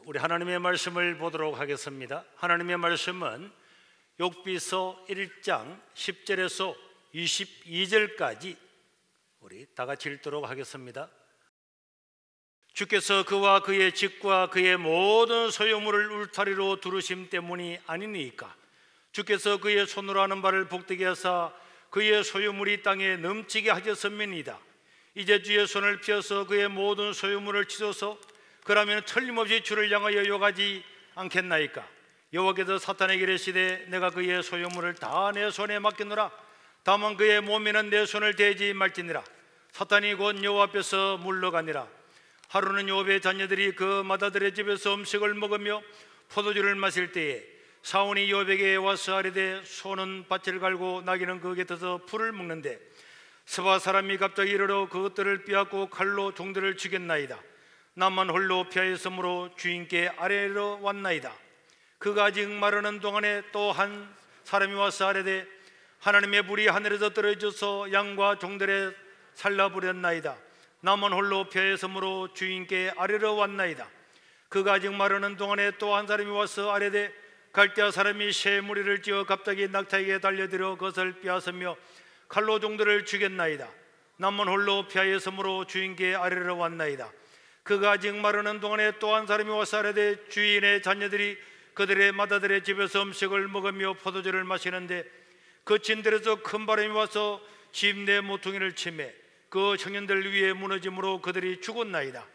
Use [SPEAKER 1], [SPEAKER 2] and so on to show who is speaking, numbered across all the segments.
[SPEAKER 1] 우리 하나님의 말씀을 보도록 하겠습니다. 하나님의 말씀은 욥기서 1장 10절에서 22절까지 우리 다 같이 읽도록 하겠습니다. 주께서 그와 그의 집과 그의 모든 소유물을 울타리로 두르심 때문이 아니니까. 주께서 그의 손으로 하는 바를 복되게 하사 그의 소유물이 땅에 넘치게 하셨음이니이다. 이제 주의 손을 펴서 그의 모든 소유물을 치소서. 그러면 틀림없이 주를 향하여 욕하지 않겠나이까. 여호와께서 사탄에게 이르시되 내가 그의 소유물을 다 내 손에 맡기노라. 다만 그의 몸에는 내 손을 대지 말지니라. 사탄이 곧 여호와 앞에서 물러가니라. 하루는 욥의 자녀들이 그 맏아들의 집에서 음식을 먹으며 포도주를 마실 때에 사온이 욥에게 와서 아뢰되 소는 밭을 갈고 나귀는 그 곁에서 풀을 먹는데 스바 사람이 갑자기 이르러 그것들을 빼앗고 칼로 종들을 죽였나이다. 나만 홀로 피하였으므로 주인께 아뢰러 왔나이다. 그가 아직 말하는 동안에 또 한 사람이 와서 아뢰되 하나님의 불이 하늘에서 떨어져서 양과 종들에 살라버렸나이다. 나만 홀로 피하였으므로 주인께 아뢰러 왔나이다. 그가 아직 말하는 동안에 또 한 사람이 와서 아뢰되 갈대아 사람이 새 무리를 지어 갑자기 낙타에게 달려들어 그것을 빼앗으며 칼로 종들을 죽였나이다. 나만 홀로 피하였으므로 주인께 아뢰러 왔나이다. 그가 아직 말하는 동안에 또 한 사람이 와서 아뢰되 주인의 자녀들이 그들의 맏아들의 집에서 음식을 먹으며 포도주를 마시는데 그 진들에서 큰 바람이 와서 집 내 모퉁이를 치매 그 청년들 위에 무너짐으로 그들이 죽었나이다.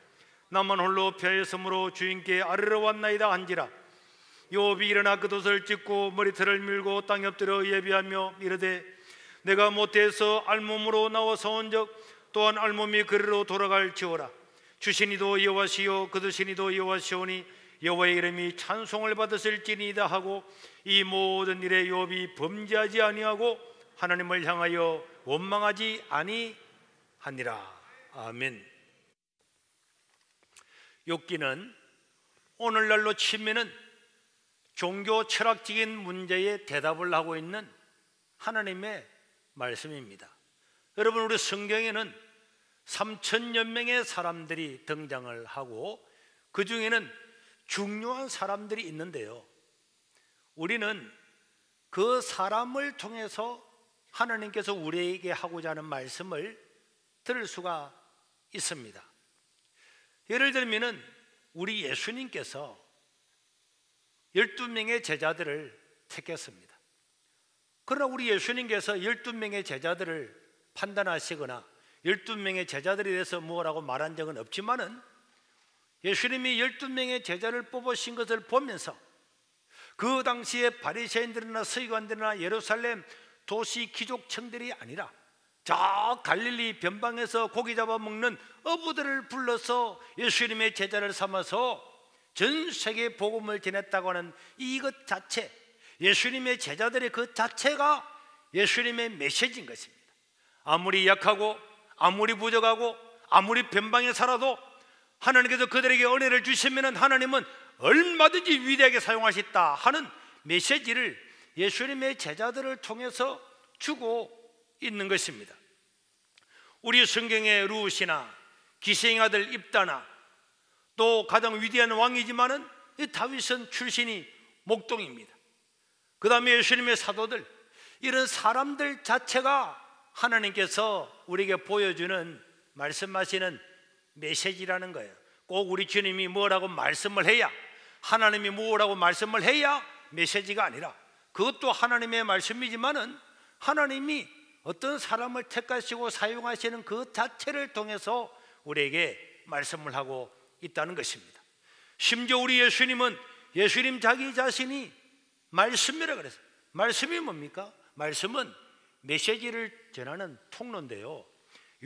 [SPEAKER 1] 나만 홀로 피하였으므로 주인께 아뢰러 왔나이다 한지라. 욥이 일어나 그 돛을 찢고 머리털을 밀고 땅에 엎드려 예비하며 이르되 내가 모태에서 알몸으로 나와서 온적 또한 알몸이 그리로 돌아갈지어다. 주신이도 여호와시요 그 드신이도 여호와시오니 여호와의 이름이 찬송을 받으실지니이다 하고 이 모든 일에 욥이 범죄하지 아니하고 하나님을 향하여 원망하지 아니하니라. 아멘. 욥기는 오늘날로 치면은 종교 철학적인 문제에 대답을 하고 있는 하나님의 말씀입니다. 여러분, 우리 성경에는 3천여 명의 사람들이 등장을 하고 그 중에는 중요한 사람들이 있는데요, 우리는 그 사람을 통해서 하나님께서 우리에게 하고자 하는 말씀을 들을 수가 있습니다. 예를 들면 우리 예수님께서 12명의 제자들을 택했습니다. 그러나 우리 예수님께서 12명의 제자들을 판단하시거나 12명의 제자들에 대해서 뭐라고 말한 적은 없지만은 예수님이 12명의 제자를 뽑으신 것을 보면서 그 당시에 바리새인들이나 서기관들이나 예루살렘 도시 귀족층들이 아니라 저 갈릴리 변방에서 고기 잡아먹는 어부들을 불러서 예수님의 제자를 삼아서 전 세계 복음을 전했다고 하는 이것 자체, 예수님의 제자들의 그 자체가 예수님의 메시지인 것입니다. 아무리 약하고 아무리 부족하고 아무리 변방에 살아도 하나님께서 그들에게 은혜를 주시면 하나님은 얼마든지 위대하게 사용하셨다 하는 메시지를 예수님의 제자들을 통해서 주고 있는 것입니다. 우리 성경의 루시나 기생의 아들 입다나 또 가장 위대한 왕이지만은 다윗은 출신이 목동입니다. 그 다음에 예수님의 사도들, 이런 사람들 자체가 하나님께서 우리에게 보여주는 말씀하시는 메시지라는 거예요. 꼭 우리 주님이 뭐라고 말씀을 해야, 하나님이 뭐라고 말씀을 해야 메시지가 아니라, 그것도 하나님의 말씀이지만은 하나님이 어떤 사람을 택하시고 사용하시는 그 자체를 통해서 우리에게 말씀을 하고 있다는 것입니다. 심지어 우리 예수님은 예수님 자기 자신이 말씀이라 그랬어요. 말씀이 뭡니까? 말씀은 메시지를 전하는 통로인데요,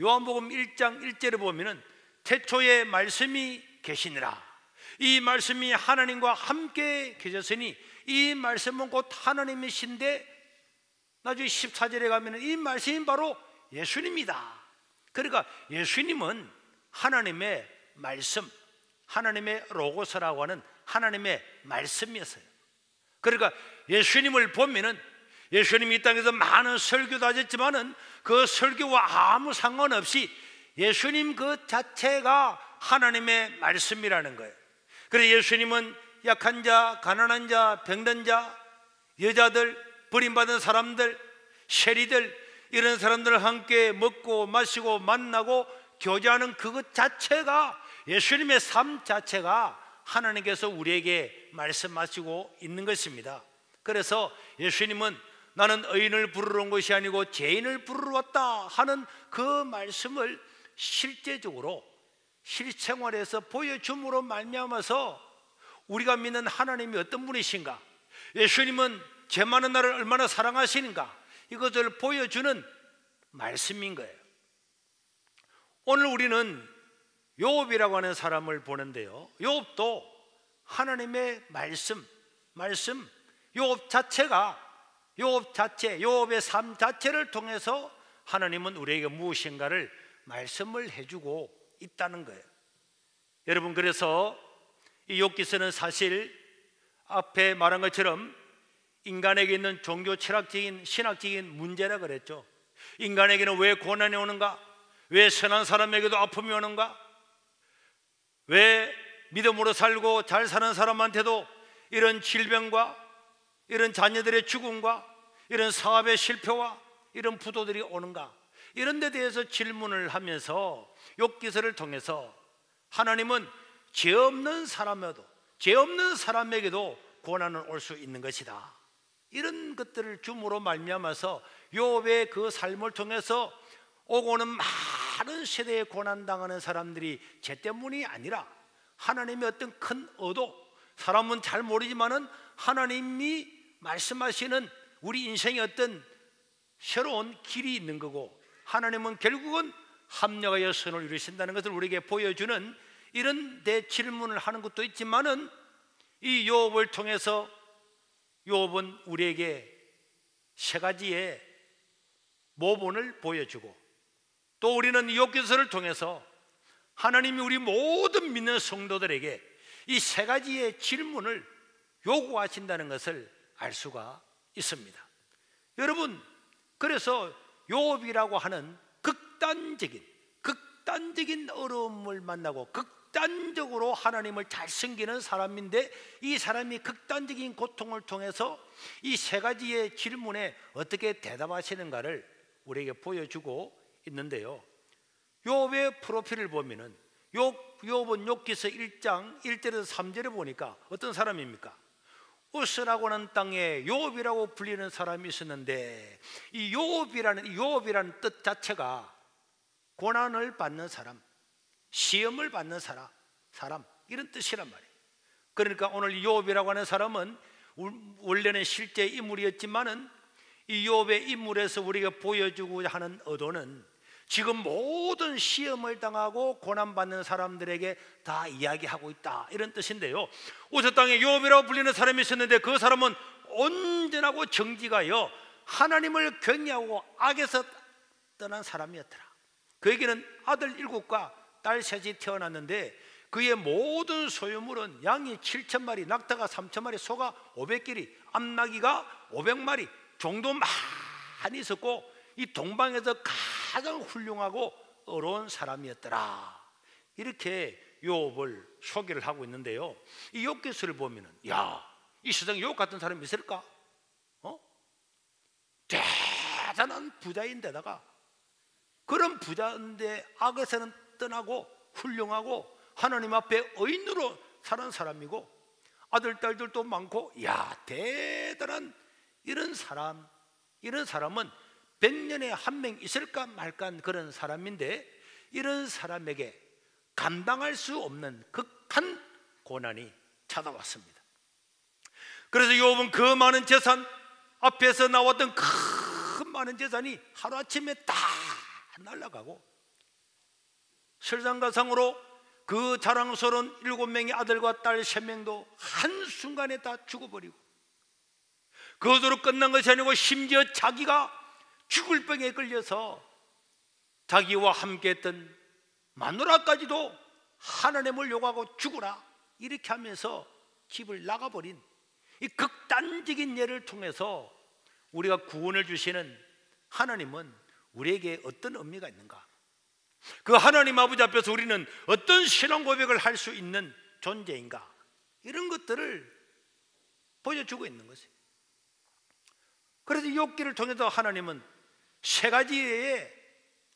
[SPEAKER 1] 요한복음 1장 1절에 보면은 태초에 말씀이 계시니라. 이 말씀이 하나님과 함께 계셨으니 이 말씀은 곧 하나님이신데, 나중에 14절에 가면 이 말씀이 바로 예수님이다. 그러니까 예수님은 하나님의 말씀, 하나님의 로고스라고 하는 하나님의 말씀이었어요. 그러니까 예수님을 보면은 예수님이 이 땅에서 많은 설교도 하셨지만은 그 설교와 아무 상관없이 예수님 그 자체가 하나님의 말씀이라는 거예요. 그래서 예수님은 약한 자, 가난한 자, 병든 자, 여자들, 버림받은 사람들, 세리들, 이런 사람들을 함께 먹고 마시고 만나고 교제하는 그것 자체가, 예수님의 삶 자체가 하나님께서 우리에게 말씀하시고 있는 것입니다. 그래서 예수님은 나는 의인을 부르러 온 것이 아니고 죄인을 부르러 왔다 하는 그 말씀을 실제적으로 실생활에서 보여줌으로 말미암아서 우리가 믿는 하나님이 어떤 분이신가, 예수님은 죄 많은 나를 얼마나 사랑하시는가, 이것을 보여주는 말씀인 거예요. 오늘 우리는 요업이라고 하는 사람을 보는데요, 요업도 하나님의 말씀, 요업 자체가, 요업의 삶 자체를 통해서 하나님은 우리에게 무엇인가를 말씀을 해주고 있다는 거예요. 여러분, 그래서 이 욥기서는 사실 앞에 말한 것처럼 인간에게 있는 종교 철학적인 신학적인 문제라 그랬죠. 인간에게는 왜 고난이 오는가? 왜 선한 사람에게도 아픔이 오는가? 왜 믿음으로 살고 잘 사는 사람한테도 이런 질병과 이런 자녀들의 죽음과 이런 사업의 실패와 이런 부도들이 오는가? 이런 데 대해서 질문을 하면서 욥기서를 통해서 하나님은 죄 없는 사람에게도 고난은 올 수 있는 것이다, 이런 것들을 줌으로 말미암아서 욥의 그 삶을 통해서 오고 오는 많은 세대에 고난당하는 사람들이 죄 때문이 아니라 하나님의 어떤 큰 의도, 사람은 잘 모르지만은 하나님이 말씀하시는 우리 인생에 어떤 새로운 길이 있는 거고, 하나님은 결국은 합력하여 선을 이루신다는 것을 우리에게 보여주는 이런 데 질문을 하는 것도 있지만은, 이 욥을 통해서 욥은 우리에게 세 가지의 모본을 보여주고, 또 우리는 이 욥기서를 통해서 하나님이 우리 모든 믿는 성도들에게 이 세 가지의 질문을 요구하신다는 것을 알 수가 있습니다. 여러분, 그래서 욥이라고 하는 극단적인 어려움을 만나고 극단적으로 하나님을 잘 섬기는 사람인데, 이 사람이 극단적인 고통을 통해서 이 세 가지의 질문에 어떻게 대답하시는가를 우리에게 보여주고 있는데요, 욥의 프로필을 보면은 욥은 욥기서 1장 1절에서 3절에 보니까 어떤 사람입니까? 우스라고 하는 땅에 욥이라고 불리는 사람이 있었는데, 이 욥이라는 뜻 자체가 고난을 받는 사람, 시험을 받는 사람 이런 뜻이란 말이에요. 그러니까 오늘 욥이라고 하는 사람은 원래는 실제 인물이었지만은 이 욥의 인물에서 우리가 보여주고자 하는 의도는 지금 모든 시험을 당하고 고난받는 사람들에게 다 이야기하고 있다, 이런 뜻인데요, 우스 땅에 욥이라고 불리는 사람이 있었는데 그 사람은 온전하고 정직하여 하나님을 경외하고 악에서 떠난 사람이었더라. 그에게는 아들 7과 딸 3이 태어났는데 그의 모든 소유물은 양이 7,000마리, 낙타가 3,000마리, 소가 500개리, 암나귀가 500마리 정도 많이 있었고, 이 동방에서 가장 훌륭하고 어려운 사람이었더라. 이렇게 욥을 소개를 하고 있는데요, 이 욥기서를 보면은, 야, 이 세상에 욥 같은 사람이 있을까? 대단한 부자인데다가, 그런 부자인데 악에서는 떠나고 훌륭하고 하나님 앞에 의인으로 사는 사람이고, 아들 딸들도 많고, 야, 대단한 이런 사람은 100년에 한 명 있을까 말까 그런 사람인데, 이런 사람에게 감당할 수 없는 극한 고난이 찾아왔습니다. 그래서 욥은 그 많은 재산, 앞에서 나왔던 큰 많은 재산이 하루아침에 다 날아가고, 설상가상으로 그 자랑스러운 7명의 아들과 딸 3명도 한순간에 다 죽어버리고, 그것으로 끝난 것이 아니고 심지어 자기가 죽을 병에 걸려서 자기와 함께했던 마누라까지도 하나님을 욕하고 죽으라 이렇게 하면서 집을 나가버린 이 극단적인 예를 통해서 우리가 구원을 주시는 하나님은 우리에게 어떤 의미가 있는가? 그 하나님 아버지 앞에서 우리는 어떤 신앙 고백을 할 수 있는 존재인가? 이런 것들을 보여주고 있는 것이에요. 그래서 욥기를 통해서 하나님은 세 가지의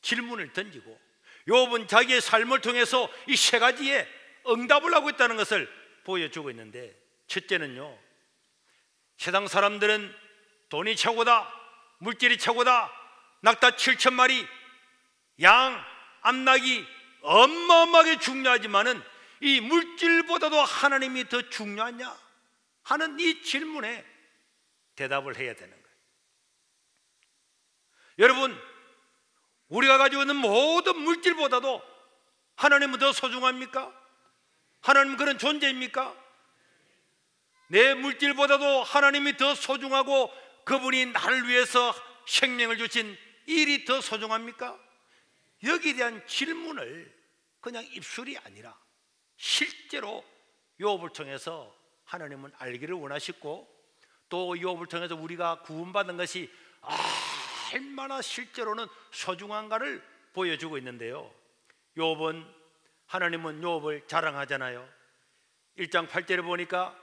[SPEAKER 1] 질문을 던지고 욥은 자기의 삶을 통해서 이 세 가지의 응답을 하고 있다는 것을 보여주고 있는데, 첫째는요, 세상 사람들은 돈이 최고다, 물질이 최고다, 낙타 7,000마리, 양, 암낙이 어마어마하게 중요하지만은 이 물질보다도 하나님이 더 중요하냐 하는 이 질문에 대답을 해야 되는 거예요. 여러분, 우리가 가지고 있는 모든 물질보다도 하나님은 더 소중합니까? 하나님은 그런 존재입니까? 내 물질보다도 하나님이 더 소중하고 그분이 나를 위해서 생명을 주신 일이 더 소중합니까? 여기에 대한 질문을 그냥 입술이 아니라 실제로 욥을 통해서 하나님은 알기를 원하시고, 또 욥을 통해서 우리가 구원받은 것이 얼마나 실제로는 소중한가를 보여주고 있는데요, 하나님은 욥을 자랑하잖아요. 1장 8절에 보니까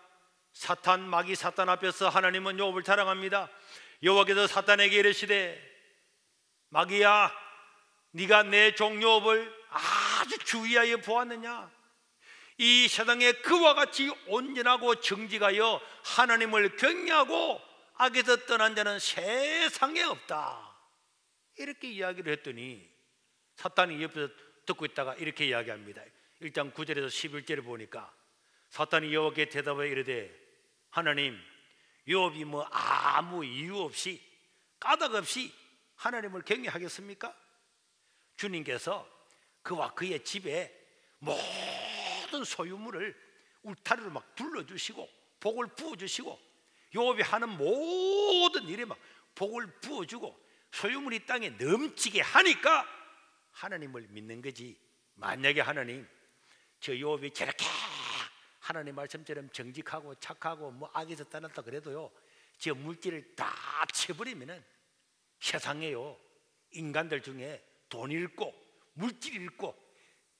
[SPEAKER 1] 마귀 사탄 앞에서 하나님은 욥을 자랑합니다. 여호와께서 사탄에게 이르시되, 마귀야, 네가 내 종 욥을 아주 주의하여 보았느냐? 이 세상에 그와 같이 온전하고 정직하여 하나님을 경외하고 악에서 떠난 자는 세상에 없다. 이렇게 이야기를 했더니 사탄이 옆에서 듣고 있다가 이렇게 이야기합니다. 1장 9절에서 11절에 보니까 사탄이 여호와께 대답하여 이르되, 하나님, 욥이 뭐 아무 이유 없이 까닭 없이 하나님을 경외하겠습니까? 주님께서 그와 그의 집에 모든 소유물을 울타리로 막 둘러주시고 복을 부어주시고 욥이 하는 모든 일에 막 복을 부어주고 소유물이 땅에 넘치게 하니까 하나님을 믿는 거지. 만약에 하나님, 저 욥이 저렇게 하나님 말씀처럼 정직하고 착하고 뭐 악에서 떠났다 그래도요, 저 물질을 다 쳐버리면은 세상에요, 인간들 중에 돈 잃고 물질 잃고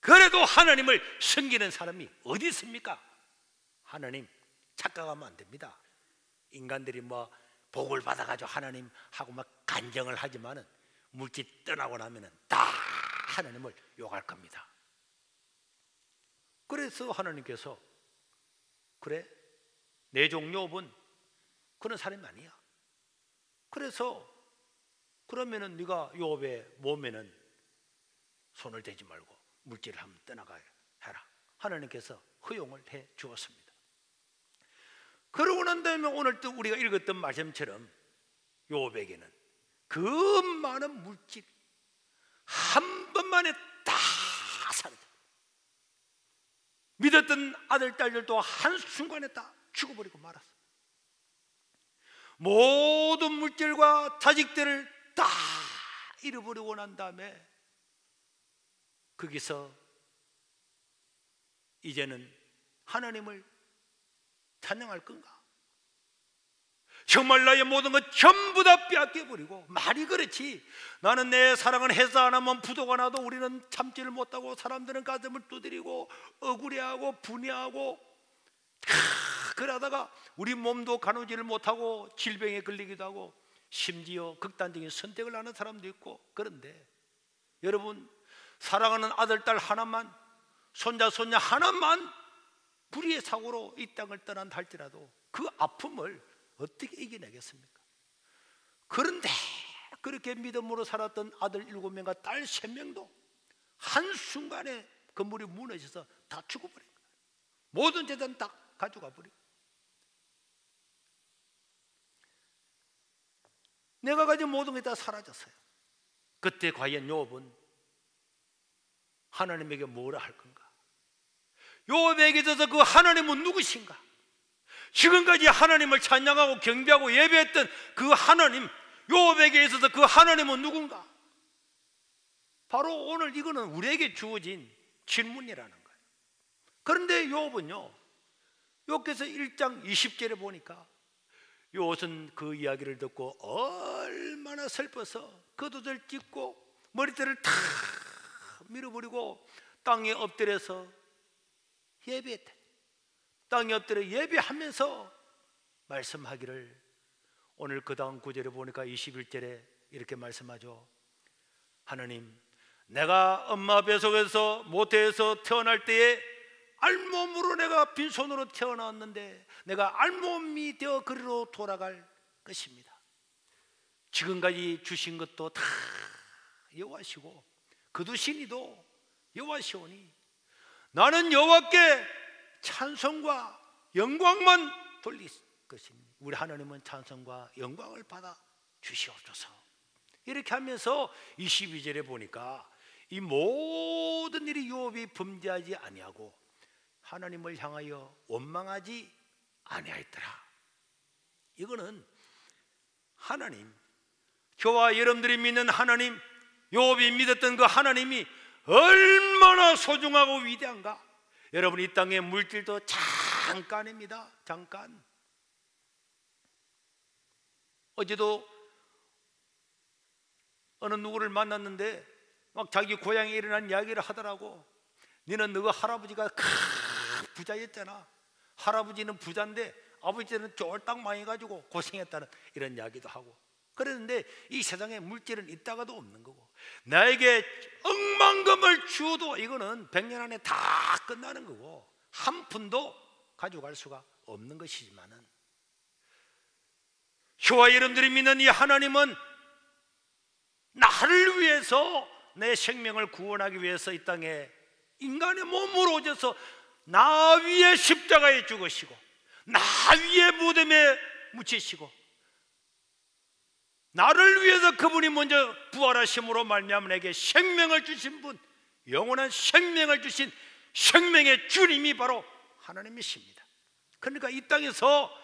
[SPEAKER 1] 그래도 하나님을 섬기는 사람이 어디 있습니까? 하나님 착각하면 안 됩니다. 인간들이 뭐 복을 받아가지고 하나님하고 막 간정을 하지만은 물질 떠나고 나면은 다 하나님을 욕할 겁니다. 그래서 하나님께서, 그래, 내 종 욥은 그런 사람이 아니야. 그래서 그러면은 네가 욥의 몸에는 손을 대지 말고 물질을 한번 떠나가야 해라. 하나님께서 허용을 해 주었습니다. 그러고 난 다음에 오늘 또 우리가 읽었던 말씀처럼 욥에게는 그 많은 물질 한 번만에 다 사라져. 믿었던 아들 딸들도 한순간에 다 죽어버리고 말았어. 모든 물질과 자식들을 다 잃어버리고 난 다음에 거기서 이제는 하나님을 찬양할 건가? 정말 나의 모든 것 전부 다 빼앗겨버리고, 말이 그렇지, 나는 내 사랑은 해서 안 하면 부도가 나도 우리는 참지를 못하고 사람들은 가슴을 두드리고 억울해하고 분해하고 그러다가 우리 몸도 가누지를 못하고 질병에 걸리기도 하고 심지어 극단적인 선택을 하는 사람도 있고. 그런데 여러분, 사랑하는 아들 딸 하나만, 손자 손녀 하나만 불의의 사고로 이 땅을 떠난다 할지라도 그 아픔을 어떻게 이겨내겠습니까? 그런데 그렇게 믿음으로 살았던 아들 7명과 딸 3명도 한순간에 건물이 무너져서 다 죽어버린 거예요. 모든 재산 다 가져가 버리고, 내가 가진 모든 게 다 사라졌어요. 그때 과연 욥은 하나님에게 뭐라 할 건가? 욥에게 있어서 그 하나님은 누구신가? 지금까지 하나님을 찬양하고 경배하고 예배했던 그 하나님, 욥에게 있어서 그 하나님은 누군가? 바로 오늘 이거는 우리에게 주어진 질문이라는 거예요. 그런데 욥은요, 욥기서 1장 20절에 보니까 욥은 그 이야기를 듣고 얼마나 슬퍼서 겉옷을 찢고 머리털을 탁 밀어버리고 땅에 엎드려서 예배했대. 땅에 엎드려 예배하면서 말씀하기를, 오늘 그 다음 구절에 보니까 21절에 이렇게 말씀하죠. 하나님, 내가 엄마 뱃속에서 모태에서 태어날 때에 알몸으로 내가 빈손으로 태어났는데 내가 알몸이 되어 그리로 돌아갈 것입니다. 지금까지 주신 것도 다 여호와시고 거두신 이도 여호와시오니 나는 여호와께 찬송과 영광만 돌릴 것입니다. 우리 하나님은 찬송과 영광을 받아 주시옵소서. 이렇게 하면서 22절에 보니까 이 모든 일이 욥이 범죄하지 아니하고 하나님을 향하여 원망하지 아니하였더라. 이거는 하나님, 저와 여러분들이 믿는 하나님, 욥이 믿었던 그 하나님이 얼마나 소중하고 위대한가. 여러분, 이 땅의 물질도 잠깐입니다. 잠깐. 어제도 어느 누구를 만났는데 막 자기 고향에 일어난 이야기를 하더라고. 너는 너가 할아버지가 큰 부자였잖아. 할아버지는 부자인데 아버지는 쫄딱 망해가지고 고생했다는 이런 이야기도 하고 그랬는데, 이 세상에 물질은 있다가도 없는 거고, 나에게 억만금을 주어도 이거는 100년 안에 다 끝나는 거고 한 푼도 가져갈 수가 없는 것이지만은, 저와 여러분들이 믿는 이 하나님은 나를 위해서, 내 생명을 구원하기 위해서 이 땅에 인간의 몸으로 오셔서 나 위에 십자가에 죽으시고 나 위에 무덤에 묻히시고 나를 위해서 그분이 먼저 부활하심으로 말미암아 내게 생명을 주신 분, 영원한 생명을 주신 생명의 주님이 바로 하나님이십니다. 그러니까 이 땅에서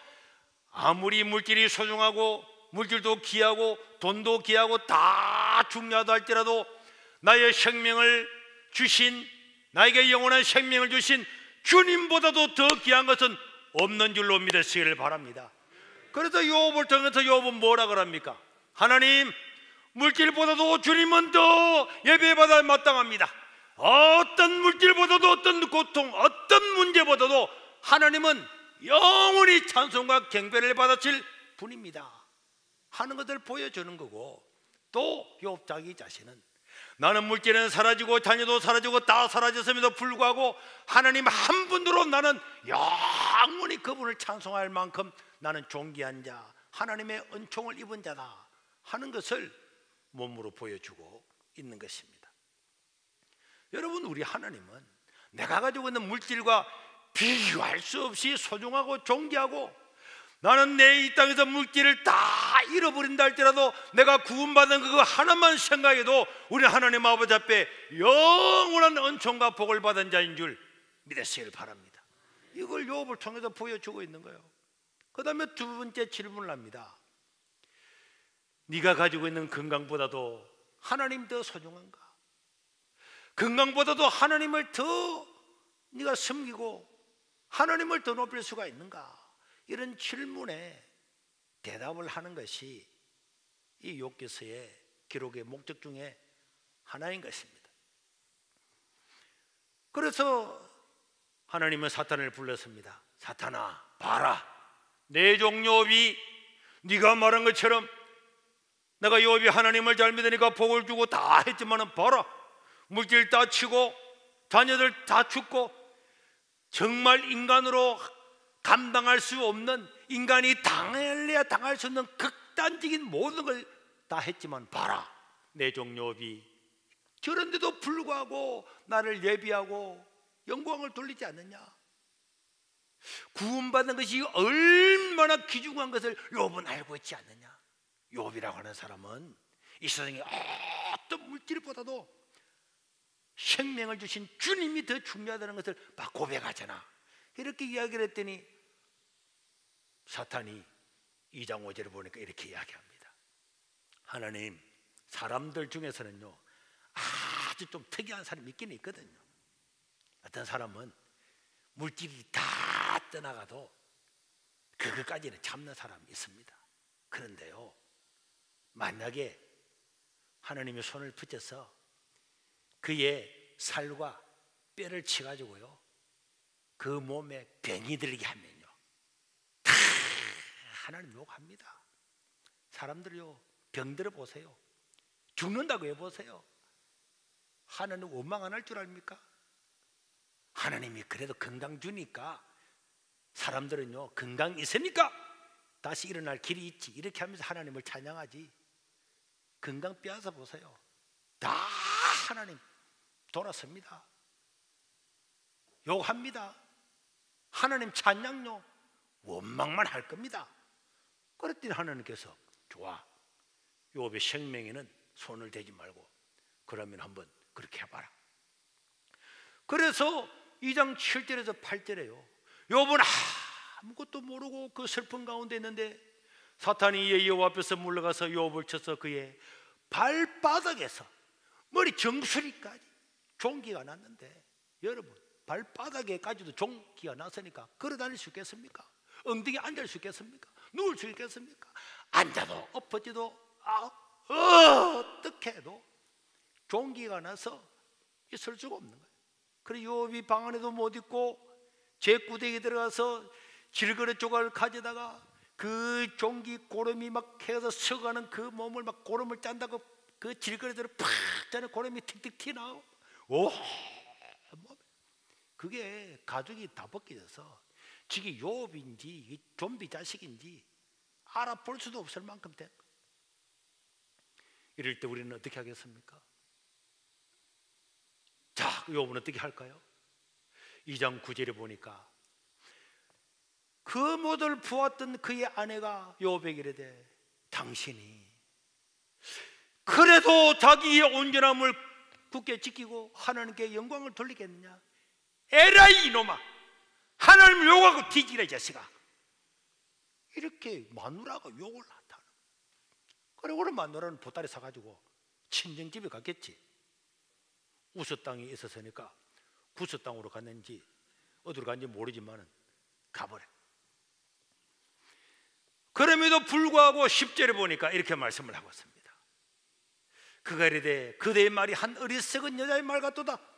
[SPEAKER 1] 아무리 물질이 소중하고 물질도 귀하고 돈도 귀하고 다 중요하다 할지라도 나의 생명을 주신, 나에게 영원한 생명을 주신 주님보다도 더 귀한 것은 없는 줄로 믿으시기를 바랍니다. 그래서 욥을 통해서 욥은 뭐라 그럽니까? 하나님, 물질보다도 주님은 더 예배받아 마땅합니다. 어떤 물질보다도, 어떤 고통, 어떤 문제보다도 하나님은 영원히 찬송과 경배를 받으실 분입니다 하는 것을 보여주는 거고, 또 욥 자기 자신은 나는 물질은 사라지고 자녀도 사라지고 다 사라졌음에도 불구하고 하나님 한 분으로 나는 영원히 그분을 찬송할 만큼 나는 존귀한 자, 하나님의 은총을 입은 자다 하는 것을 몸으로 보여주고 있는 것입니다. 여러분, 우리 하나님은 내가 가지고 있는 물질과 비교할 수 없이 소중하고 존귀하고, 나는 내 이 땅에서 물질을 다 잃어버린다 할지라도 내가 구원받은 그거 하나만 생각해도 우리 하나님 아버지 앞에 영원한 은총과 복을 받은 자인 줄 믿으시길 바랍니다. 이걸 욥을 통해서 보여주고 있는 거예요. 그 다음에 두 번째 질문을 합니다. 네가 가지고 있는 건강보다도 하나님 더 소중한가? 건강보다도 하나님을 더 네가 섬기고 하나님을 더 높일 수가 있는가? 이런 질문에 대답을 하는 것이 이 욥기서의 기록의 목적 중에 하나인 것입니다. 그래서 하나님은 사탄을 불렀습니다. 사탄아, 봐라, 내 종 욥이 네가 말한 것처럼 내가 욥이 하나님을 잘 믿으니까 복을 주고 다 했지만은 봐라, 물질 다 치고 자녀들 다 죽고 정말 인간으로 감당할 수 없는, 인간이 당할래야 당할 수 없는 극단적인 모든 걸 다 했지만 봐라, 내 종 욥이 그런데도 불구하고 나를 예비하고 영광을 돌리지 않느냐? 구원받는 것이 얼마나 귀중한 것을 욥은 알고 있지 않느냐? 욥이라고 하는 사람은 이 세상에 어떤 물질보다도 생명을 주신 주님이 더 중요하다는 것을 막 고백하잖아. 이렇게 이야기를 했더니 사탄이 2장 5절을 보니까 이렇게 이야기합니다. 하나님, 사람들 중에서는요 아주 좀 특이한 사람이 있긴 있거든요. 어떤 사람은 물질이 다 떠나가도 그것까지는 참는 사람이 있습니다. 그런데요, 만약에 하나님의 손을 붙여서 그의 살과 뼈를 치가지고요 그 몸에 병이 들게 하면요, 다 하나님 욕합니다. 사람들요, 병들어 보세요. 죽는다고 해보세요. 하나님 원망 안 할 줄 압니까? 하나님이 그래도 건강 주니까 사람들은요, 건강 있으니까 다시 일어날 길이 있지, 이렇게 하면서 하나님을 찬양하지. 건강 빼앗아 보세요. 다 하나님 돌아섭니다. 욕합니다. 하나님 찬양요, 원망만 할 겁니다. 그랬더니 하나님께서 좋아, 욥의 생명에는 손을 대지 말고 그러면 한번 그렇게 해봐라. 그래서 2장 7절에서 8절에요, 욥은 아무것도 모르고 그 슬픈 가운데 있는데 사탄이 여호와 앞에서 물러가서 욥을 쳐서 그의 발바닥에서 머리 정수리까지 종기가 났는데, 여러분 발바닥에까지도 종기가 났으니까 걸어 다닐 수 있겠습니까? 엉덩이에 앉을 수 있겠습니까? 누울 수 있겠습니까? 앉아도 엎어지도 어떻게 해도 종기가 나서 있을 수가 없는 거예요. 그래서 욥이 방 안에도 못 있고 제구대기에 들어가서 질그릇 조각을 가져다가 그 종기 고름이 막 해서 썩어가는 그 몸을 막 고름을 짠다고 그 질그릇으로 팍 짜는 고름이 틱틱 튀나오. 오, 그게 가죽이 다 벗겨져서 지금 욥인지 좀비 자식인지 알아볼 수도 없을 만큼 된 거예요. 이럴 때 우리는 어떻게 하겠습니까? 자, 욥은 어떻게 할까요? 2장 9절에 보니까 그 모델을 보았던 그의 아내가 욥에게 이르되 당신이 그래도 자기의 온전함을 굳게 지키고 하나님께 영광을 돌리겠느냐? 에라이 이놈아, 하나님을 욕하고 뒤지라 이 자식아. 이렇게 마누라가 욕을 하다는. 그래, 오늘 마누라는 보따리 사가지고 친정집에 갔겠지. 우서 땅이 있었으니까 구서 땅으로 갔는지 어디로 갔는지 모르지만은 가버려. 그럼에도 불구하고 10절에 보니까 이렇게 말씀을 하고 있습니다. 그가 이르되 그대의 말이 한 어리석은 여자의 말 같도다.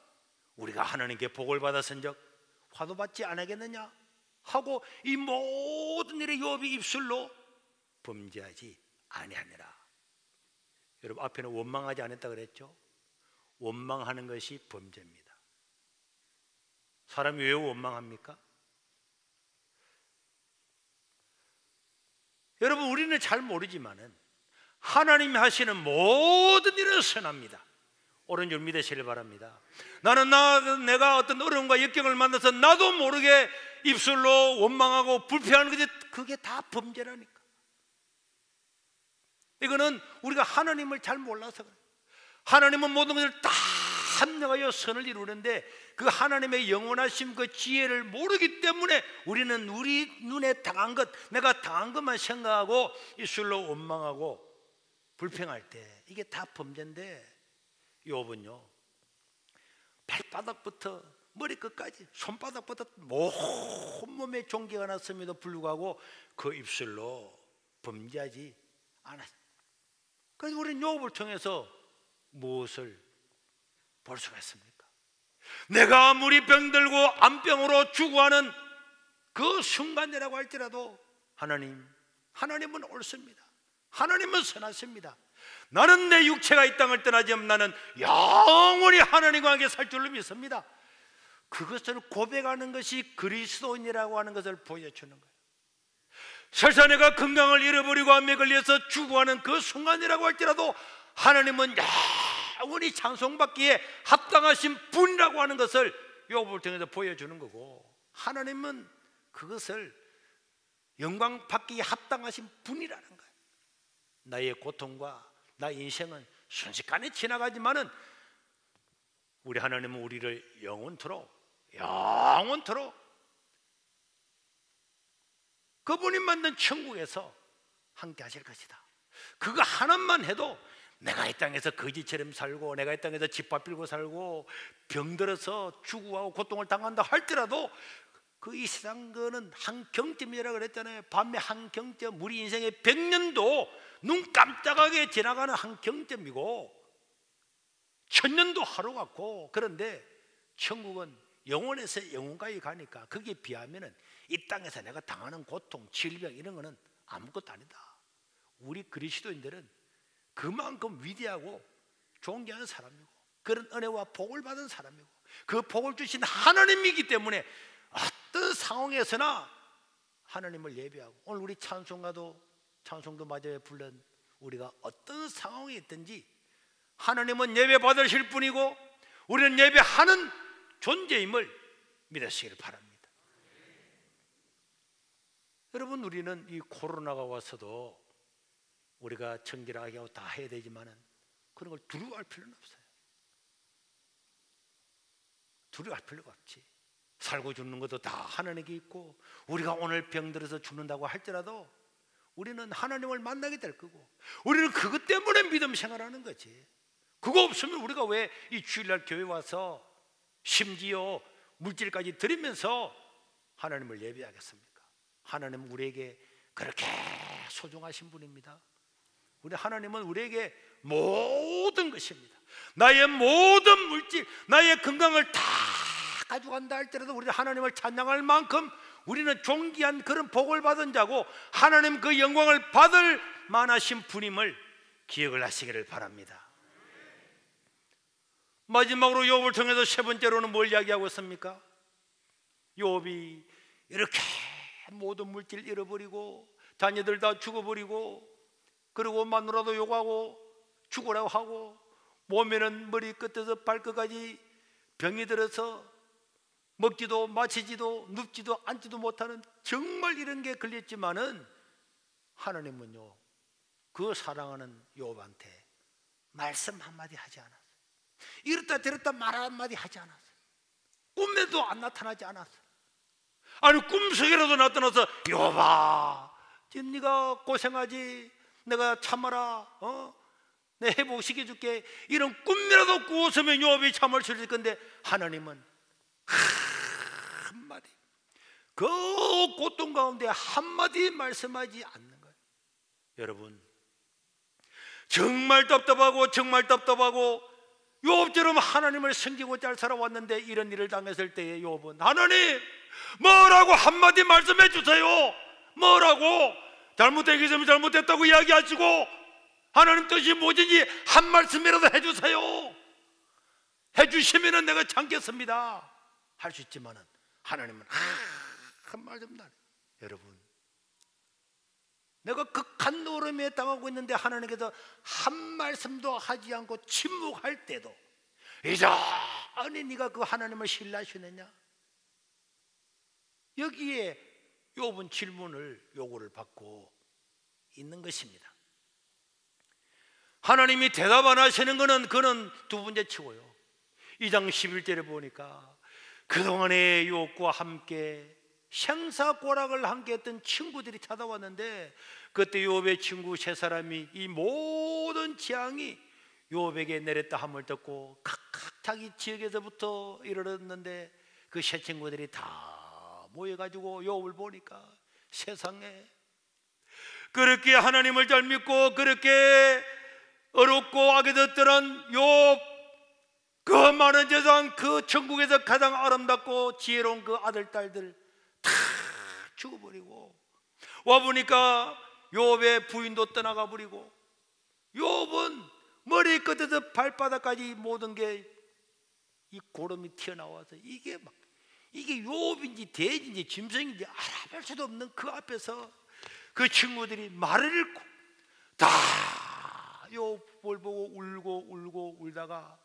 [SPEAKER 1] 우리가 하나님께 복을 받았은즉 화도 받지 않겠느냐 하고 이 모든 일에 욥이 입술로 범죄하지 아니하니라. 여러분, 앞에는 원망하지 않았다 그랬죠? 원망하는 것이 범죄입니다. 사람이 왜 원망합니까? 여러분, 우리는 잘 모르지만은 하나님이 하시는 모든 일은 선합니다. 옳은 줄 믿으시길 바랍니다. 내가 어떤 어려움과 역경을 만나서 나도 모르게 입술로 원망하고 불평하는 것이 그게 다 범죄라니까. 이거는 우리가 하나님을 잘 몰라서 그래요. 하나님은 모든 것을 다 합력하여 선을 이루는데 그 하나님의 영원하심, 그 지혜를 모르기 때문에 우리는 우리 눈에 당한 것, 내가 당한 것만 생각하고 입술로 원망하고 불평할 때 이게 다 범죄인데, 욥은요 발바닥부터 머리끝까지 손바닥부터 온몸에 종기가 났음에도 불구하고 그 입술로 범죄하지 않았어요. 그래서 우리는 욥을 통해서 무엇을 볼 수가 있습니까? 내가 아무리 병들고 암병으로 죽어가는 그 순간이라고 할지라도 하나님은 옳습니다. 하나님은 선하십니다. 나는 내 육체가 이 땅을 떠나지만 나는 영원히 하나님과 함께 살 줄로 믿습니다. 그것을 고백하는 것이 그리스도인이라고 하는 것을 보여주는 거예요. 설사 내가 건강을 잃어버리고 암에 걸려서 죽어가는 그 순간이라고 할지라도 하나님은 영원히 찬송받기에 합당하신 분이라고 하는 것을 욥을 통해서 보여주는 거고, 하나님은 그것을 영광 받기에 합당하신 분이라는 거예요. 나의 고통과 나의 인생은 순식간에 지나가지만은 우리 하나님은 우리를 영원토록 그분이 만든 천국에서 함께 하실 것이다. 그거 하나만 해도 내가 이 땅에서 거지처럼 살고 내가 이 땅에서 짓밟히고 살고 병들어서 죽어가고 고통을 당한다 할지라도 그 이 세상 거는 한 경점이라고 그랬잖아요. 밤에 한 경점, 우리 인생의 100년도 눈 깜짝하게 지나가는 한 경점이고 1000년도 하루 같고, 그런데 천국은 영혼에서 영혼까지 가니까 거기에 비하면은 이 땅에서 내가 당하는 고통, 질병 이런 거는 아무것도 아니다. 우리 그리스도인들은 그만큼 위대하고 존귀한 사람이고 그런 은혜와 복을 받은 사람이고 그 복을 주신 하나님이기 때문에 어떤 상황에서나 하나님을 예배하고, 오늘 우리 찬송도 마저에 불른 우리가 어떤 상황에 있든지 하나님은 예배 받으실 분이고 우리는 예배하는 존재임을 믿으시기를 바랍니다. 여러분, 우리는 이 코로나가 와서도 우리가 청결하게 하고 다 해야 되지만은 그런 걸 두려워할 필요는 없어요. 두려워할 필요가 없지. 살고 죽는 것도 다 하나님께 있고 우리가 오늘 병들어서 죽는다고 할지라도 우리는 하나님을 만나게 될 거고 우리는 그것 때문에 믿음 생활하는 거지. 그거 없으면 우리가 왜 이 주일날 교회 와서 심지어 물질까지 드리면서 하나님을 예배하겠습니까? 하나님은 우리에게 그렇게 소중하신 분입니다. 우리 하나님은 우리에게 모든 것입니다. 나의 모든 물질, 나의 건강을 다 가져간다 할지라도 우리 하나님을 찬양할 만큼 우리는 존귀한 그런 복을 받은 자고 하나님 그 영광을 받을 만하신 분임을 기억을 하시기를 바랍니다. 마지막으로 욥을 통해서 세 번째로는 뭘 이야기하고 있습니까? 욥이 이렇게 모든 물질 잃어버리고 자녀들 다 죽어버리고 그리고 마누라도 욕하고 죽으라고 하고 몸에는 머리끝에서 발끝까지 병이 들어서 먹지도 마시지도 눕지도 앉지도 못하는 정말 이런 게 걸렸지만은 하나님은요 그 사랑하는 욥한테 말씀 한마디 하지 않았어요. 이렇다 저렇다 말 한마디 하지 않았어요. 꿈에도 안 나타나지 않았어요. 아니 꿈속이라도 나타나서 욥아 지금 네가 고생하지 내가 참아라 내 회복시켜줄게 이런 꿈이라도 꾸었으면 욥이 참을 수 있을 건데 하나님은 한마디 그 고통 가운데 한마디 말씀하지 않는 거예요. 여러분 정말 답답하고 욥처럼 하나님을 섬기고 잘 살아왔는데 이런 일을 당했을 때에 욥은 하나님 뭐라고 한마디 말씀해 주세요. 뭐라고 잘못된 게 있으면 잘못됐다고 이야기하시고 하나님 뜻이 뭐든지 한 말씀이라도 해주세요. 해주시면 내가 참겠습니다 할 수 있지만은 하나님은 한 말씀도 안 해요. 여러분 내가 극한 노름에 당하고 있는데 하나님께서 한 말씀도 하지 않고 침묵할 때도 이전에 네가 그 하나님을 신뢰하시느냐? 여기에 욥은 질문을 요구를 받고 있는 것입니다. 하나님이 대답 안 하시는 것은 그는 두 번째 치고요 2장 11절에 보니까 그동안에 욥과 함께 생사고락을 함께 했던 친구들이 찾아왔는데 그때 욥의 친구 세 사람이 이 모든 재앙이 욥에게 내렸다 함을 듣고 각각 자기 지역에서부터 이르렀는데 그 세 친구들이 다 모여가지고 욥을 보니까 세상에 그렇게 하나님을 잘 믿고 그렇게 어렵고 악에 듣던 욥 그 많은 재산 그 천국에서 가장 아름답고 지혜로운 그 아들 딸들 다 죽어버리고 와보니까 욥의 부인도 떠나가 버리고 욥은 머리끝에서 발바닥까지 모든 게 이 고름이 튀어나와서 이게 욥인지 돼지인지 짐승인지 알아볼 수도 없는 그 앞에서 그 친구들이 말을 잃고 다 욥을 보고 울고 울다가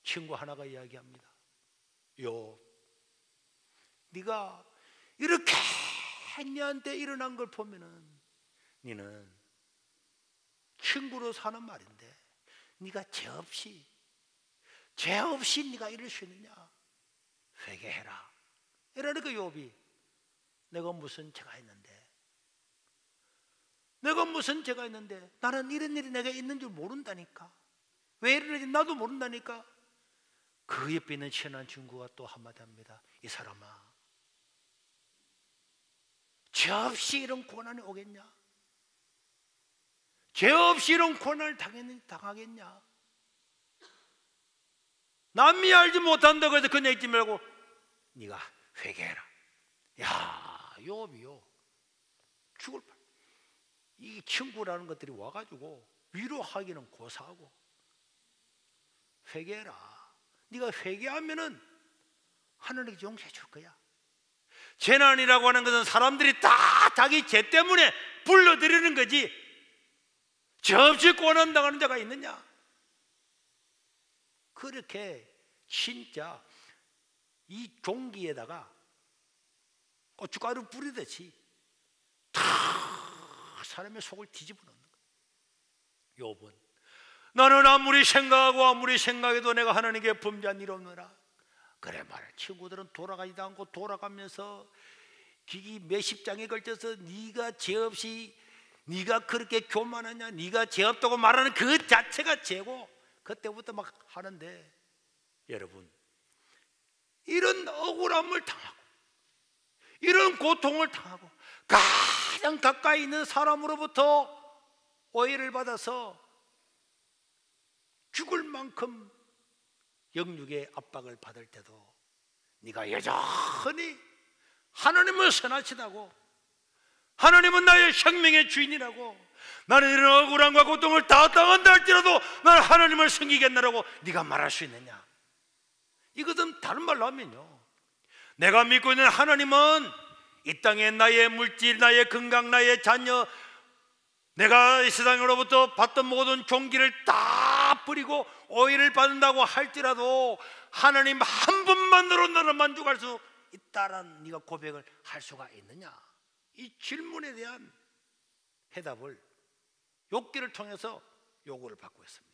[SPEAKER 1] 친구 하나가 이야기합니다. 욥 네가 이렇게 네한테 일어난 걸 보면은 너는 친구로 사는 말인데 네가 죄 없이 네가 이럴 수 있느냐? 회개해라. 이러니까 욥이 내가 무슨 죄가 있는데 나는 이런 일이 내가 있는 줄 모른다니까. 왜 이러는지 나도 모른다니까. 그 옆에 있는 친한 친구가 또 한마디 합니다. 이 사람아 죄 없이 이런 고난이 오겠냐? 죄 없이 이런 고난을 당하겠냐? 남이 알지 못한다고 해서 그냥 있지 말고 네가 회개해라. 야, 욥이요, 죽을 뻔. 이 친구라는 것들이 와가지고 위로하기는 고사하고, 회개해라. 네가 회개하면은 하늘에게 용서해 줄 거야. 재난이라고 하는 것은 사람들이 다 자기 죄 때문에 불러들이는 거지, 죄 없이 고난당하는 자가 있느냐? 그렇게 진짜 이 종기에다가 고춧가루 뿌리듯이 다 사람의 속을 뒤집어 놓는 거예요. 욥은 나는 아무리 생각해도 내가 하나님께 범죄한 일 없느라. 그래 말해. 친구들은 돌아가지도 않고 돌아가면서 기기 몇십 장에 걸쳐서 네가 죄 없이, 네가 그렇게 교만하냐, 네가 죄 없다고 말하는 그 자체가 죄고, 그때부터 막 하는데, 여러분, 이런 억울함을 당하고 이런 고통을 당하고 가장 가까이 있는 사람으로부터 오해를 받아서 죽을 만큼 영육의 압박을 받을 때도 네가 여전히 하나님은 선하시다고, 하나님은 나의 생명의 주인이라고, 나는 이런 억울함과 고통을 다 당한다 할지라도 나는 하나님을 섬기겠나라고 네가 말할 수 있느냐? 이것은 다른 말로 하면요, 내가 믿고 있는 하나님은 이 땅에 나의 물질, 나의 건강, 나의 자녀, 내가 이 세상으로부터 받던 모든 종기를 다 버리고 오해를 받는다고 할지라도 하나님 한 분만으로 나를 만족할 수 있다라는 네가 고백을 할 수가 있느냐? 이 질문에 대한 해답을 욥기를 통해서 요구를 받고 있습니다.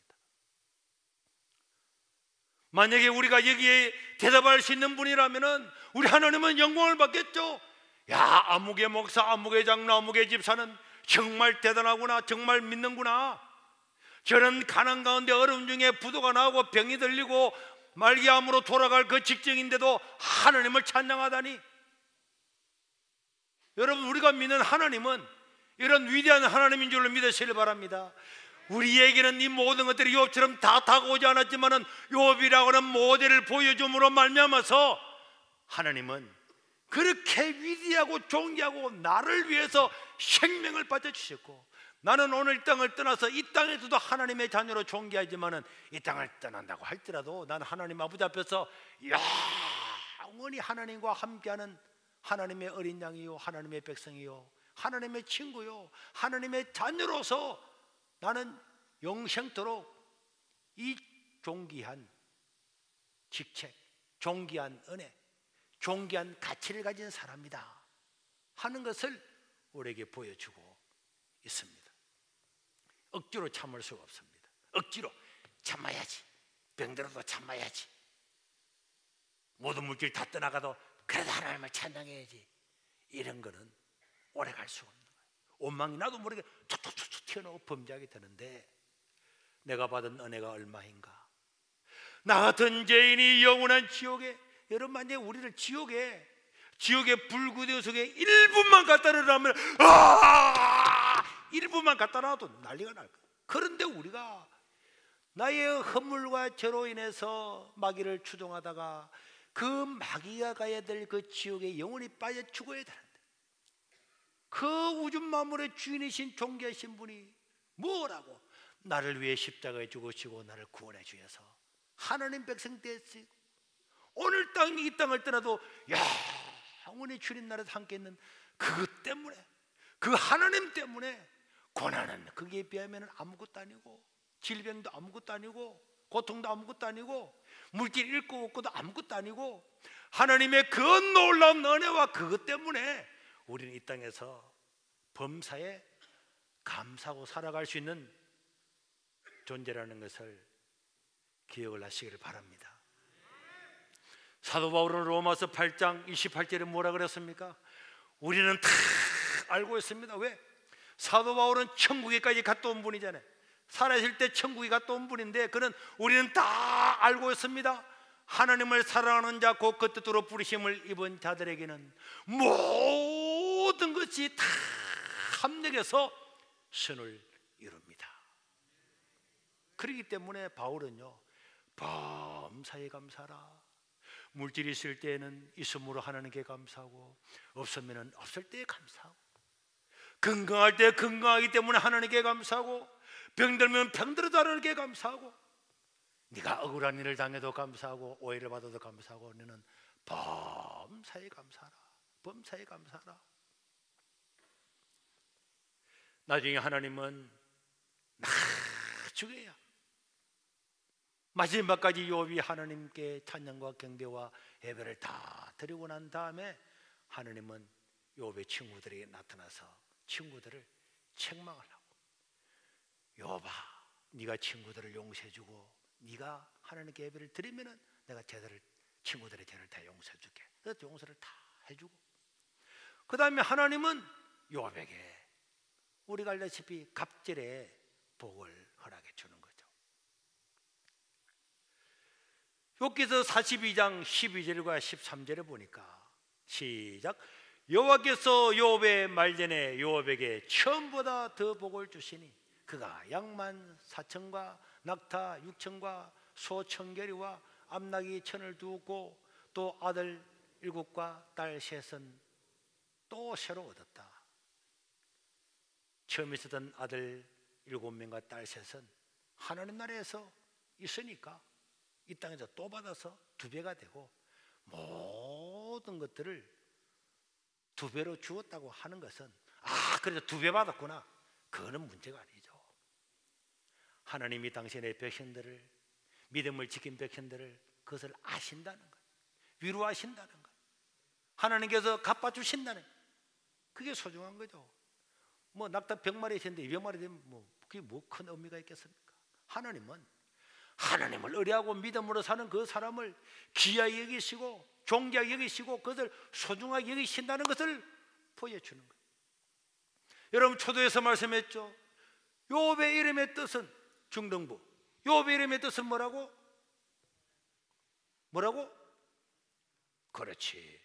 [SPEAKER 1] 만약에 우리가 여기에 대답할 수 있는 분이라면 우리 하나님은 영광을 받겠죠. 야, 아무개 목사, 아무개 장로, 아무개 집사는 정말 대단하구나, 정말 믿는구나. 저는 가난 가운데 어려움 중에 부도가 나고 병이 들리고 말기암으로 돌아갈 그 직전인데도 하나님을 찬양하다니. 여러분, 우리가 믿는 하나님은 이런 위대한 하나님인 줄로 믿으시길 바랍니다. 우리에게는 이 모든 것들이 욥처럼 다 다가오지 않았지만은 욥이라고 하는 모델을 보여줌으로 말미암아서 하나님은 그렇게 위대하고 존귀하고 나를 위해서 생명을 바쳐주셨고, 나는 오늘 이 땅을 떠나서 이 땅에서도 하나님의 자녀로 존귀하지만은 이 땅을 떠난다고 할지라도 나는 하나님 아버지 앞에서 영원히 하나님과 함께하는 하나님의 어린 양이요, 하나님의 백성이요, 하나님의 친구요, 하나님의 자녀로서 나는 영생토록 이 존귀한 직책, 존귀한 은혜, 존귀한 가치를 가진 사람이다 하는 것을 우리에게 보여주고 있습니다. 억지로 참을 수가 없습니다. 억지로 참아야지, 병들어도 참아야지, 모든 물질 다 떠나가도 그래도 하나님을 찬양해야지, 이런 거는 오래 갈 수가 없는 거예요. 원망이 나도 모르게 툭툭툭툭 튀어나오고 범죄하게 되는데, 내가 받은 은혜가 얼마인가. 나 같은 죄인이 영원한 지옥에, 여러분 만약에 우리를 지옥의 불구덩이 속에 1분만 갖다 놓으라면 1분만 갖다 놔도 난리가 날 거예요. 그런데 우리가 나의 허물과 죄로 인해서 마귀를 추종하다가 그 마귀가 가야 될 그 지옥에 영원히 빠져 죽어야 되는데, 그 우주 만물의 주인이신 존귀하신 분이 뭐라고 나를 위해 십자가에 죽으시고 나를 구원해 주셔서 하나님 백성 되었어요. 오늘 이 땅을 떠나도 영원히 주님 나라에서 함께 있는 그것 때문에, 그 하나님 때문에 고난은 거기에 비하면 아무것도 아니고, 질병도 아무것도 아니고, 고통도 아무것도 아니고, 물질 잃고 없고도 아무것도 아니고, 하나님의 그 놀라운 은혜와 그것 때문에 우리는 이 땅에서 범사에 감사하고 살아갈 수 있는 존재라는 것을 기억을 하시기를 바랍니다. 사도 바울은 로마서 8장 28절에 뭐라 그랬습니까? 우리는 다 알고 있습니다. 왜? 사도 바울은 천국에까지 갔다 온 분이잖아요. 살아있을 때 천국에 갔다 온 분인데, 우리는 다 알고 있습니다. 하나님을 사랑하는 자, 곧 그 뜻으로 부르심을 입은 자들에게는 모든 것이 다 합력해서 선을 이룹니다. 그렇기 때문에 바울은요, 범사에 감사라, 물질이 있을 때에는 있음으로 하나님께 감사하고, 없으면 없을 때에 감사하고, 건강할 때 건강하기 때문에 하나님께 감사하고, 병들면 병들어도 하나님께 감사하고, 네가 억울한 일을 당해도 감사하고, 오해를 받아도 감사하고, 너는 범사에 감사하라. 범사에 감사하라. 나중에 하나님은 나중에야 마지막까지 욥이 하나님께 찬양과 경배와 예배를 다 드리고 난 다음에 하나님은 욥의 친구들에게 나타나서 친구들을 책망을 하고, 욥아, 네가 친구들을 용서해주고 네가 하나님께 예배를 드리면은 내가 친구들의 죄를 다 용서해줄게. 그래서 용서를 다 해주고, 그 다음에 하나님은 욥에게 우리가 알다시피 갑절의 복을 허락해 주는 거죠. 욥기서 42장 12절과 13절에 보니까 시작. 여호와께서 욥의 말전에 욥에게 처음보다 더 복을 주시니 그가 양만 4천과 낙타 6천과 소 1,000결이와 암나귀 1,000을 두었고, 또 아들 7과 딸 3은 또 새로 얻었다. 처음 있었던 아들 7명과 딸 3은 하나님 나라에서 있으니까 이 땅에서 또 받아서 2배가 되고, 모든 것들을 2배로 주었다고 하는 것은, 그래서 2배 받았구나, 그거는 문제가 아니죠. 하나님이 당신의 백성들을, 믿음을 지킨 백성들을 그것을 아신다는 것, 위로하신다는 것, 하나님께서 갚아주신다는 것, 그게 소중한 거죠. 뭐 낙타 100마리 있었는데 200마리 되면 그게 뭐 큰 의미가 있겠습니까? 하나님은 하나님을 의뢰하고 믿음으로 사는 그 사람을 귀하게 여기시고 존귀하게 여기시고 그것을 소중하게 여기신다는 것을 보여주는 거예요. 여러분, 초도에서 말씀했죠. 욥의 이름의 뜻은 중등부. 욥의 이름의 뜻은 뭐라고? 뭐라고? 그렇지,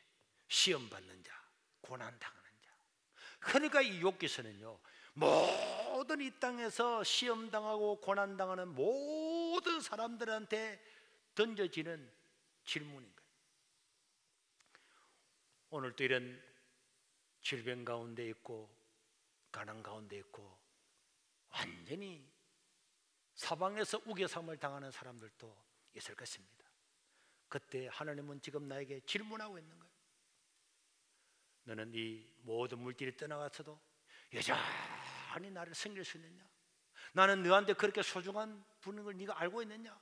[SPEAKER 1] 시험 받는 자, 고난 당하는 자. 그러니까 이 욥기서는요, 모든 이 땅에서 시험 당하고 고난 당하는 모든 사람들한테 던져지는 질문인 거예요. 오늘도 이런 질병 가운데 있고 가난 가운데 있고 완전히 사방에서 우겨삼을 당하는 사람들도 있을 것입니다. 그때 하나님은 지금 나에게 질문하고 있는 거예요. 너는 이 모든 물질이 떠나갔어도 여전히 나를 섬길 수 있느냐? 나는 너한테 그렇게 소중한 분인 걸 네가 알고 있느냐?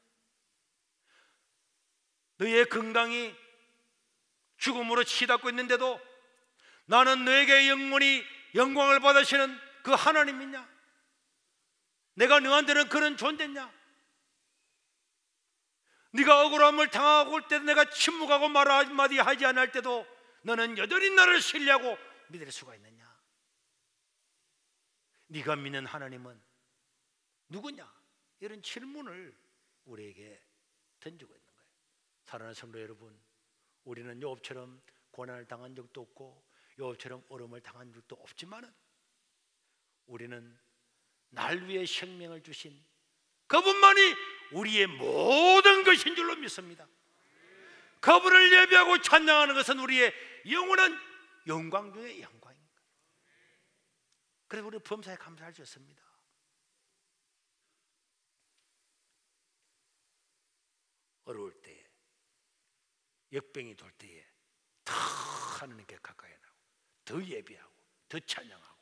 [SPEAKER 1] 너의 건강이 죽음으로 치닫고 있는데도 나는 너에게 영원히 영광을 받으시는 그 하나님이냐? 내가 너한테는 그런 존재냐? 네가 억울함을 당하고 올 때도 내가 침묵하고 말 한마디 하지 않을 때도 너는 여전히 나를 신뢰하고 믿을 수가 있느냐? 네가 믿는 하나님은 누구냐? 이런 질문을 우리에게 던지고 있는 거예요. 사랑하는 성도 여러분, 우리는 욥처럼 고난을 당한 적도 없고 욥처럼 어려움을 당한 적도 없지만은 우리는 날 위해 생명을 주신 그분만이 우리의 모든 것인 줄로 믿습니다. 그분을 예배하고 찬양하는 것은 우리의 영원한 영광 중의 영광입니다. 그래서 우리 범사에 감사할 수 있습니다. 어려울 때에, 역병이 돌 때에 더 하나님께 가까이 나고 더 예배하고 더 찬양하고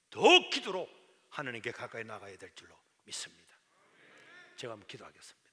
[SPEAKER 1] 더 기도로 하나님께 가까이 나가야 될 줄로 믿습니다. 제가 한번 기도하겠습니다.